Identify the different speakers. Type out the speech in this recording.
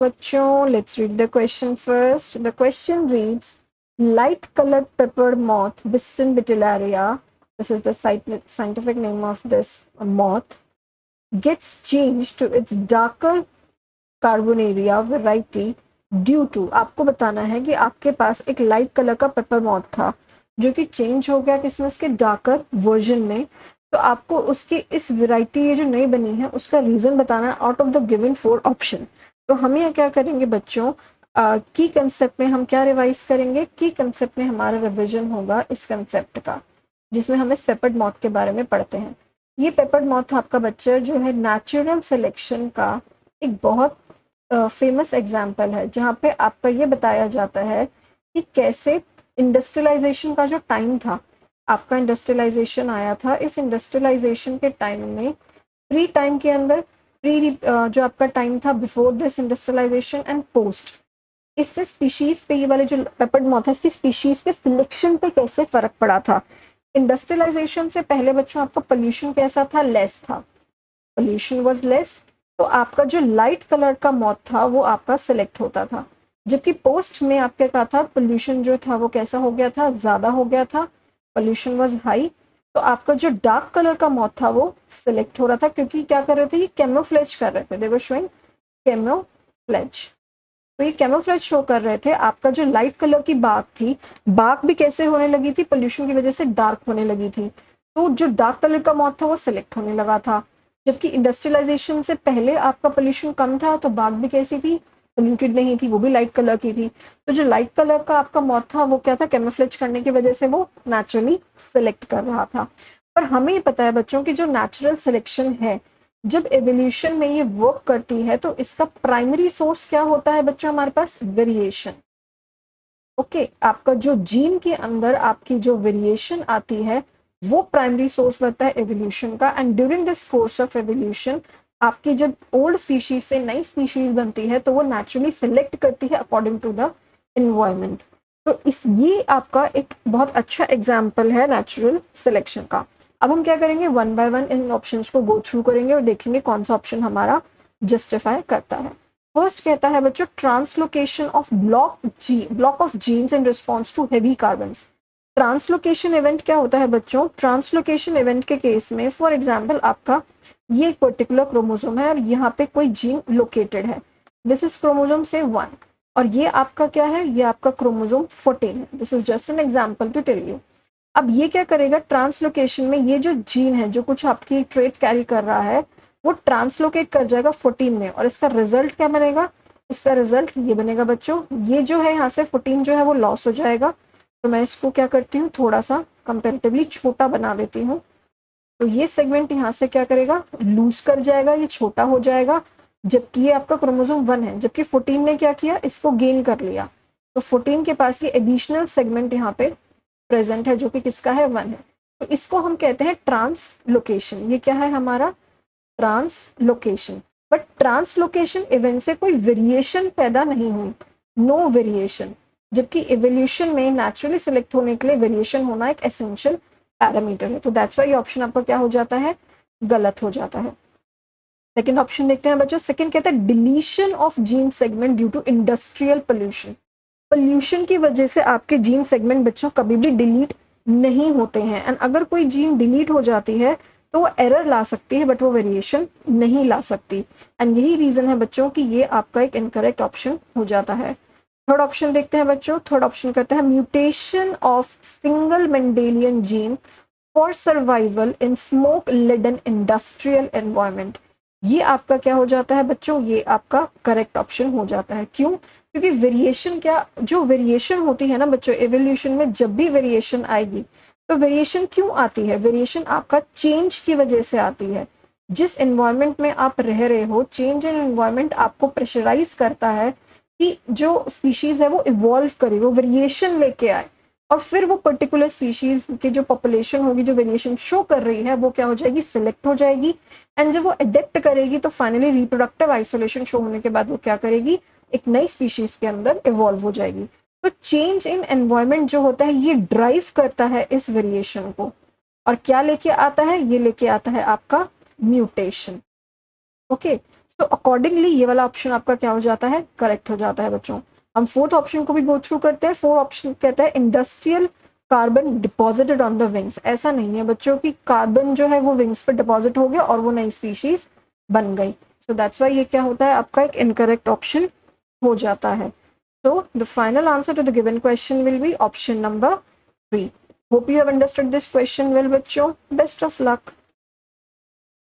Speaker 1: बच्चों, let's read the question first. The question reads, light colored peppered moth, Biston vitillaria, this is the scientific name of this moth, gets changed to its darker carbonaria variety due to. आपको बताना है कि आपके पास एक light colour का paper moth था जो कि चेंज हो गया किसमें, उसके डार्कर वर्जन में। तो आपको उसकी इस वैरायटी ये जो नई बनी है उसका रीजन बताना है out of the given 4 option. तो हम यहाँ क्या करेंगे बच्चों, की कंसेप्ट में हम क्या रिवाइज करेंगे, की कंसेप्ट में हमारा रिविजन होगा इस कंसेप्ट का, जिसमें हम इस पेपर्ड मॉथ के बारे में पढ़ते हैं। ये पेपर्ड मॉथ आपका बच्चा जो है नेचुरल सिलेक्शन का एक बहुत फेमस एग्जाम्पल है, जहाँ पे आपका ये बताया जाता है कि कैसे इंडस्ट्रियलाइजेशन का जो टाइम था, आपका इंडस्ट्रियलाइजेशन आया था, इस इंडस्ट्रियलाइजेशन के टाइम में प्री टाइम के अंदर, प्री जो आपका टाइम था before this industrialisation and post, इससे स्पीशीज पे, ये वाले जो पेपर्ड मॉथ है इसकी स्पीशीज के सिलेक्शन पे कैसे फर्क पड़ा था। इंडस्ट्रियलाइजेशन से पहले बच्चों आपका पोल्यूशन कैसा था, लेस था, पोल्यूशन वाज लेस, तो आपका जो लाइट कलर का मॉथ था वो आपका सिलेक्ट होता था। जबकि पोस्ट में आपके कहा था पोल्यूशन जो था वो कैसा हो गया था, ज्यादा हो गया था, पोल्यूशन वाज हाई, तो आपका जो डार्क कलर का मॉथ था वो सिलेक्ट हो रहा था, क्योंकि क्या कर रहे थे, ये कैमोफ्लेज कर रहे थे, दे वर शोइंग कैमोफ्लेज। तो ये कैमोफ्लेज शो कर रहे थे। आपका जो लाइट कलर की बाग थी, बाग भी कैसे होने लगी थी, पोल्यूशन की वजह से डार्क होने लगी थी, तो जो डार्क कलर का मॉथ था वो सिलेक्ट होने लगा था। जबकि इंडस्ट्रियलाइजेशन से पहले आपका पोल्यूशन कम था, तो बाग भी कैसी थी, पोल्यूटेड नहीं थी, वो भी लाइट कलर की थी। तो जो लाइट कलर का आपका मॉथ था वो क्या था, कैमोफ्लेज करने की वजह से वो नेचुरली सिलेक्ट कर रहा था। पर हमें ये पता है बच्चों की जो नेचुरल सिलेक्शन है, जब एवोल्यूशन में ये वर्क करती है तो इसका प्राइमरी सोर्स क्या होता है बच्चों, हमारे पास वेरिएशन। ओके, आपका जो जीन के अंदर आपकी जो वेरिएशन आती है वो प्राइमरी सोर्स बनता है एवोल्यूशन का। And during this course of evolution आपकी जब ओल्ड स्पीशीज से नई स्पीशीज बनती है तो वो नेचुरली सिलेक्ट करती है अकॉर्डिंग टू द इन्वायरमेंट। तो इस ये आपका एक बहुत अच्छा एग्जाम्पल है नेचुरल सिलेक्शन का। अब हम क्या करेंगे, one by one in options को गो थ्रू करेंगे और देखेंगे कौन सा ऑप्शन हमारा जस्टिफाई करता है। फर्स्ट कहता है बच्चों, translocation of block of genes in response to heavy carbons. Translocation event क्या होता है बच्चों, ट्रांसलोकेशन इवेंट के केस में फॉर एग्जाम्पल आपका ये एक पर्टिकुलर क्रोमोसोम है और यहाँ पे कोई जीन लोकेटेड है, दिस इज क्रोमोसोम से 1, और ये आपका क्या है, ये आपका क्रोमोसोम 14 है। This is just an example to tell you. अब ये क्या करेगा, ट्रांसलोकेशन में ये जो जीन है जो कुछ आपकी ट्रेट कैरी कर रहा है वो ट्रांसलोकेट कर जाएगा 14 में, और इसका रिजल्ट क्या बनेगा, इसका रिजल्ट ये बनेगा बच्चों, ये जो है यहाँ से 14 जो है वो लॉस हो जाएगा। तो मैं इसको क्या करती हूँ, थोड़ा सा कंपेरेटिवली छोटा बना देती हूँ। तो ये सेगमेंट यहाँ से क्या करेगा, लूज कर जाएगा, ये छोटा हो जाएगा, जबकि ये आपका क्रोमोसोम 1 है, जबकि 14 ने क्या किया, इसको गेन कर लिया। तो 14 के पास ये एडिशनल सेगमेंट यहाँ पे प्रेजेंट है जो कि किसका है, 1 है। तो इसको हम कहते हैं ट्रांसलोकेशन। ये क्या है हमारा, ट्रांसलोकेशन। बट ट्रांसलोकेशन इवेंट से कोई वेरिएशन पैदा नहीं हुई, नो वेरिएशन। जबकि इवोल्यूशन में नेचुरली सिलेक्ट होने के लिए वेरिएशन होना एक एसेंशियल पैरामीटर है। तो दैट्स वाई ऑप्शन आपका क्या हो जाता है, गलत हो जाता है। सेकेंड ऑप्शन देखते हैं बच्चों। सेकेंड कहता है deletion of gene segment due to industrial pollution. Pollution की वजह से आपके जीन सेगमेंट बच्चों कभी भी डिलीट नहीं होते हैं, एंड अगर कोई जीन डिलीट हो जाती है तो वो एरर ला सकती है बट वो वेरिएशन नहीं ला सकती। एंड यही रीजन है बच्चों कि ये आपका एक इनकरेक्ट ऑप्शन हो जाता है। थर्ड ऑप्शन देखते हैं बच्चों। थर्ड ऑप्शन कहता है mutation of single Mendelian gene for survival in smoke laden industrial environment. ये आपका क्या हो जाता है बच्चों, ये आपका करेक्ट ऑप्शन हो जाता है। क्यों, क्योंकि वेरिएशन क्या, जो वेरिएशन होती है ना बच्चों एवोल्यूशन में, जब भी वेरिएशन आएगी तो वेरिएशन क्यों आती है, वेरिएशन आपका चेंज की वजह से आती है। जिस एनवायरमेंट में आप रह रहे हो, चेंज इन एनवायरमेंट आपको प्रेशराइज करता है कि जो स्पीशीज है वो इवॉल्व करे, वो वेरिएशन लेके आए, और फिर वो पर्टिकुलर स्पीशीज की जो पॉपुलेशन होगी जो वेरिएशन शो कर रही है वो क्या हो जाएगी, सिलेक्ट हो जाएगी। एंड जब वो अडेप्ट करेगी तो फाइनली रिप्रोडक्टिव आइसोलेशन शो होने के बाद वो क्या करेगी, एक नई स्पीशीज के अंदर इवॉल्व हो जाएगी। तो चेंज इन एनवायरमेंट जो होता है ये ड्राइव करता है इस वेरिएशन को, और क्या लेके आता है, ये लेके आता है आपका म्यूटेशन। ओके, तो अकॉर्डिंगली ये वाला ऑप्शन आपका क्या हो जाता है, करेक्ट हो जाता है बच्चों। हम फोर्थ ऑप्शन को भी गो थ्रू करते हैं। फोर्थ ऑप्शन कहता है industrial carbon deposited on the wings. ऐसा नहीं है बच्चों की कार्बन जो है वो विंग्स पे डिपॉजिट हो गया और वो नई स्पीशीज बन गई। सो दैट्स वाई ये क्या होता है आपका एक इनकरेक्ट ऑप्शन हो जाता है। So the final answer to the given question will be option number 3. Hope you have understood this question well, बच्चों. Best of luck.